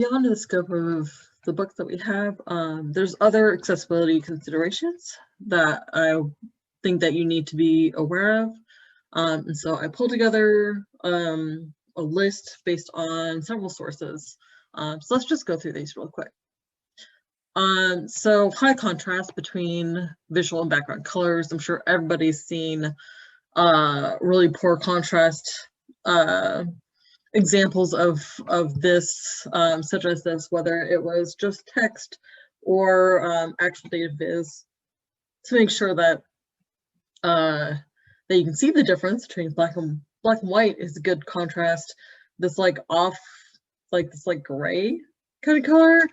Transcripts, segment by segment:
Beyond the scope of the book that we have, there's other accessibility considerations that I think that you need to be aware of. And so I pulled together a list based on several sources. So let's just go through these real quick. So high contrast between visual and background colors. I'm sure everybody's seen really poor contrast examples of this, such as this, whether it was just text or actual data viz, to make sure that that you can see the difference between black and white is a good contrast. This like off, like this like gray kind of color,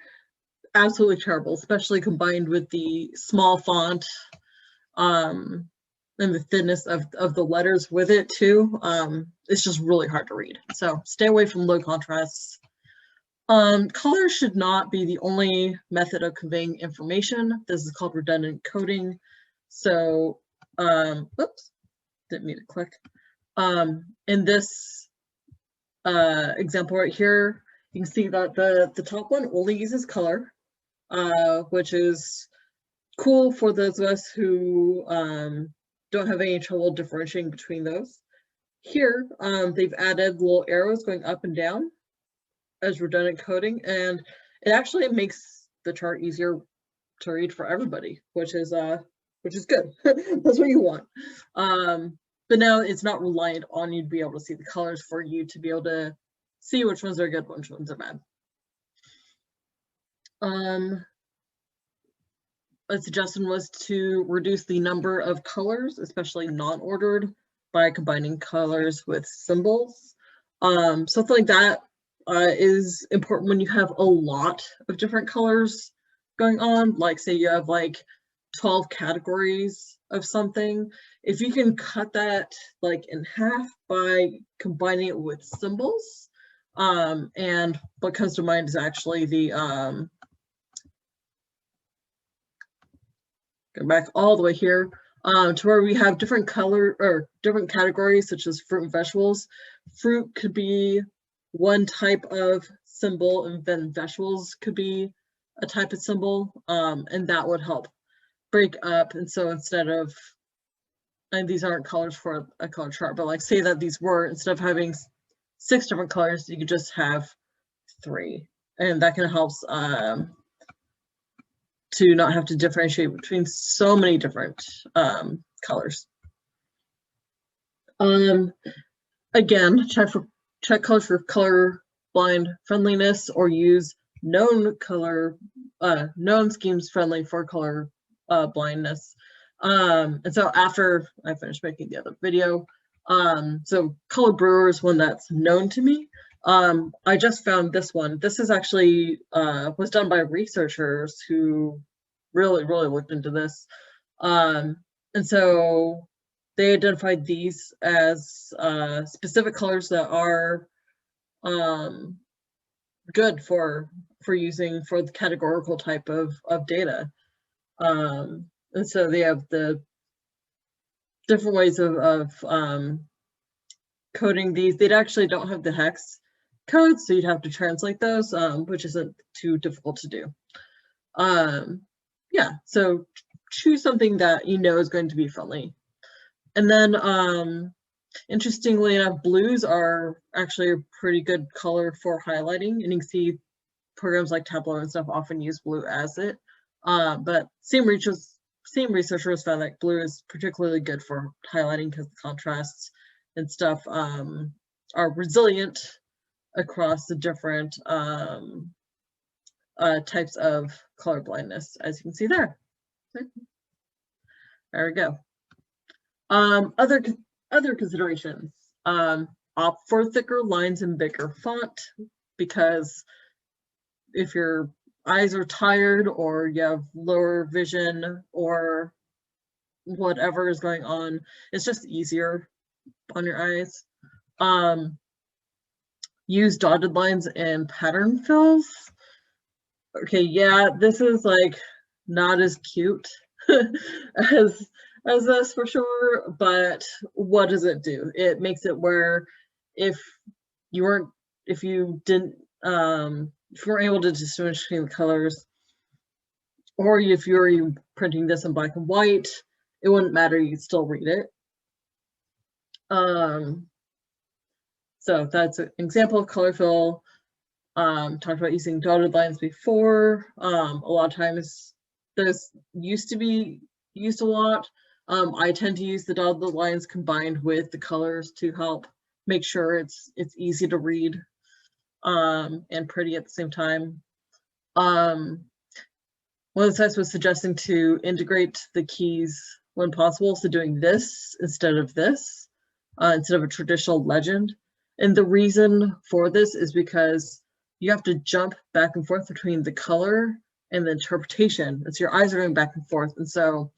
absolutely terrible, especially combined with the small font and the thinness of the letters with it too. It's just really hard to read. So stay away from low contrasts. Color should not be the only method of conveying information. This is called redundant coding. So, oops, didn't mean to click. In this example right here, you can see that the top one only uses color, which is cool for those of us who don't have any trouble differentiating between those. Here, they've added little arrows going up and down as redundant coding, and it actually makes the chart easier to read for everybody, which is good. That's what you want. But now it's not reliant on you to be able to see the colors for you to be able to see which ones are good, which ones are bad. A suggestion was to reduce the number of colors, especially non-ordered, by combining colors with symbols. Something like that is important when you have a lot of different colors going on. Like say you have like 12 categories of something. If you can cut that like in half by combining it with symbols, and what comes to mind is actually the go back all the way here to where we have different color or different categories such as fruit and vegetables. Fruit could be one type of symbol, and then vegetables could be a type of symbol, and that would help break up. And so instead of, and these aren't colors for a color chart, but like say that these were, instead of having 6 different colors, you could just have 3, and that can help to not have to differentiate between so many different colors. Again, check colors for color blind friendliness, or use known schemes friendly for color blindness. And so after I finished making the other video, so Color Brewer is one that's known to me. I just found this one. This is actually was done by researchers who really looked into this. And so they identified these as specific colors that are good for using for the categorical type of data. And so they have the different ways of coding these. They actually don't have the hex codes, so you'd have to translate those, which isn't too difficult to do. Yeah, so choose something that you know is going to be friendly. And then interestingly enough, blues are actually a pretty good color for highlighting, and you can see programs like Tableau and stuff often use blue as it. But same researchers found that blue is particularly good for highlighting because the contrasts and stuff are resilient across the different types of color blindness, as you can see there. Okay. There we go. Other considerations. Opt for thicker lines and bigger font, because if your eyes are tired or you have lower vision or whatever is going on, it's just easier on your eyes. Use dotted lines and pattern fills. Okay, yeah, this is like not as cute as this for sure, but what does it do? It makes it where if you didn't if you weren't able to distinguish between the colors, or if you're printing this in black and white, it wouldn't matter, you'd still read it. So that's an example of color fill. Talked about using dotted lines before. A lot of times this used to be used a lot. I tend to use the dotted lines combined with the colors to help make sure it's easy to read and pretty at the same time. One of the sites was suggesting to integrate the keys when possible, so doing this instead of this, instead of a traditional legend. And the reason for this is because you have to jump back and forth between the color and the interpretation. And so your eyes are going back and forth. And so,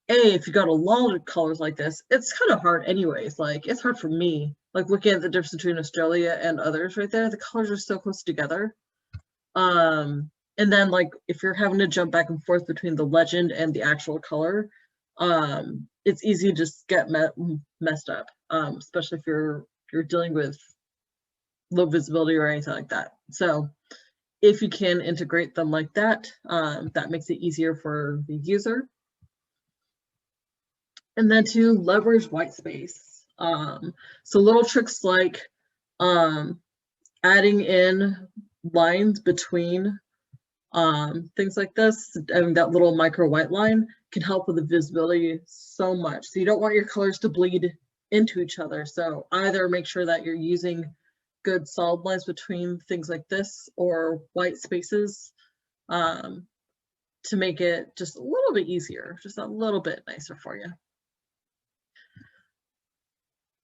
if you got a lot of colors like this, it's kind of hard anyways. Like, it's hard for me, like looking at the difference between Australia and others right there, the colors are so close together. And then like, if you're having to jump back and forth between the legend and the actual color, it's easy to just get messed up, especially if you're dealing with low visibility or anything like that. So if you can integrate them like that, that makes it easier for the user. And then to leverage white space. So little tricks like adding in lines between things like this, and that little micro white line can help with the visibility so much. So you don't want your colors to bleed into each other. So either make sure that you're using good solid lines between things like this or white spaces to make it just a little bit easier, just a little bit nicer for you.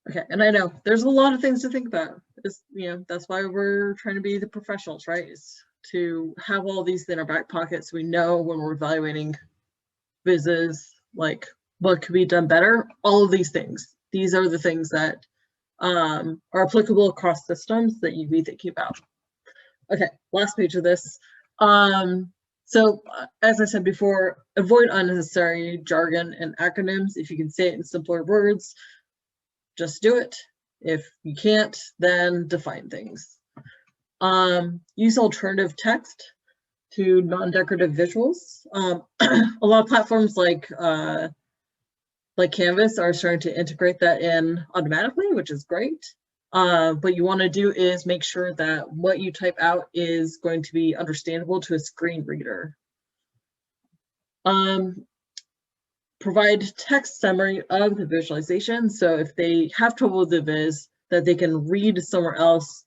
Okay, and I know there's a lot of things to think about. It's, that's why we're trying to be the professionals, right? Is to have all these in our back pockets. So we know when we're evaluating vizzes, like what could be done better. All of these things. These are the things that are applicable across systems that you'd be thinking about. Okay, last page of this. So as I said before, avoid unnecessary jargon and acronyms. If you can say it in simpler words, just do it. If you can't, then define things. Use alternative text to non-decorative visuals. A lot of platforms like Canvas are starting to integrate that in automatically, which is great. What you want to do is make sure that what you type out is going to be understandable to a screen reader. Provide text summary of the visualization. So if they have trouble with the viz, that they can read somewhere else,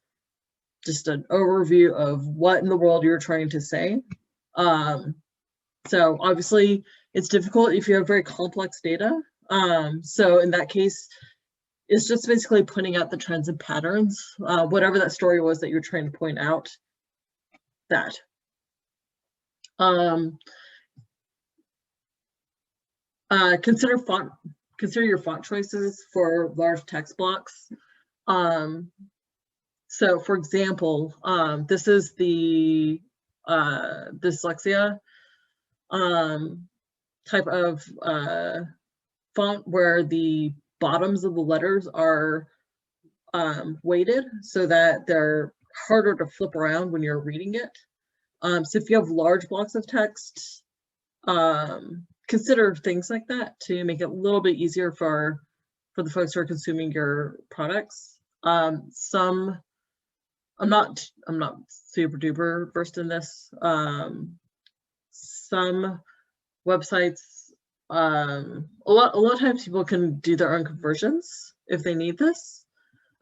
just an overview of what in the world you're trying to say. So obviously it's difficult if you have very complex data. So in that case, it's just basically pointing out the trends and patterns, whatever that story was that you're trying to point out, that. Consider your font choices for large text blocks. So for example, this is the dyslexia type of font where the bottoms of the letters are weighted so that they're harder to flip around when you're reading it. So if you have large blocks of text, consider things like that to make it a little bit easier for the folks who are consuming your products. I'm not super duper versed in this. Some websites, a lot of times people can do their own conversions if they need this.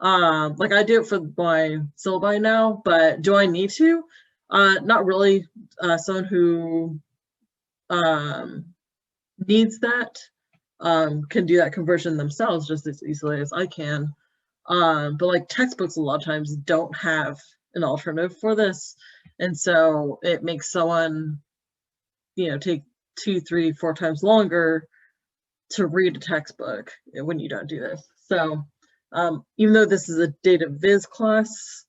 Like I do it for my syllabi now, but do I need to? Not really. Someone who needs that can do that conversion themselves just as easily as I can. But like textbooks a lot of times don't have an alternative for this. And so it makes someone, take 2, 3, 4 times longer to read a textbook when you don't do this. So even though this is a data viz class,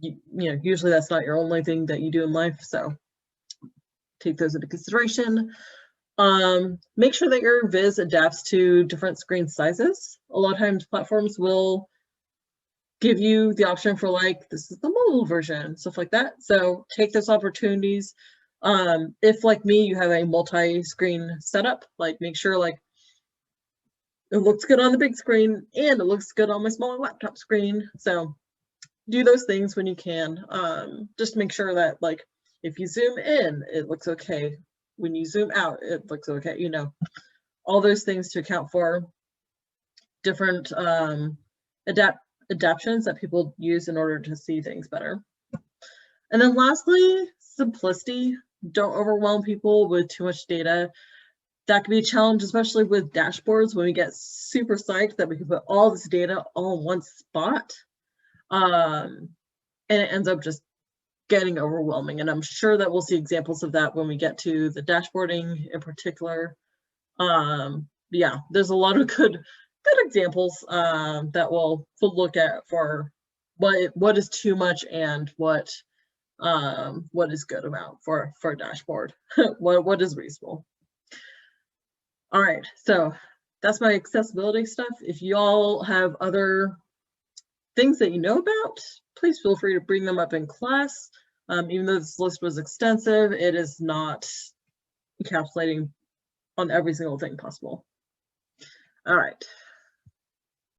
usually that's not your only thing that you do in life. So take those into consideration. Make sure that your viz adapts to different screen sizes. A lot of times platforms will give you the option for like, this is the mobile version, stuff like that. So take those opportunities. If like me, you have a multi-screen setup, like make sure like it looks good on the big screen and it looks good on my smaller laptop screen. So do those things when you can. Just make sure that like if you zoom in, it looks okay. When you zoom out, it looks okay. You know, all those things to account for different adaptions that people use in order to see things better. And then lastly, simplicity. Don't overwhelm people with too much data. That can be a challenge, especially with dashboards when we get super psyched that we can put all this data all in one spot. And it ends up just getting overwhelming. And I'm sure that we'll see examples of that when we get to the dashboarding in particular. Yeah, there's a lot of good examples that we'll look at for what is too much and what is good amount for a dashboard. what is reasonable. All right, so that's my accessibility stuff. If y'all have other things that you know about, please feel free to bring them up in class. Even though this list was extensive, it is not encapsulating on every single thing possible. All right.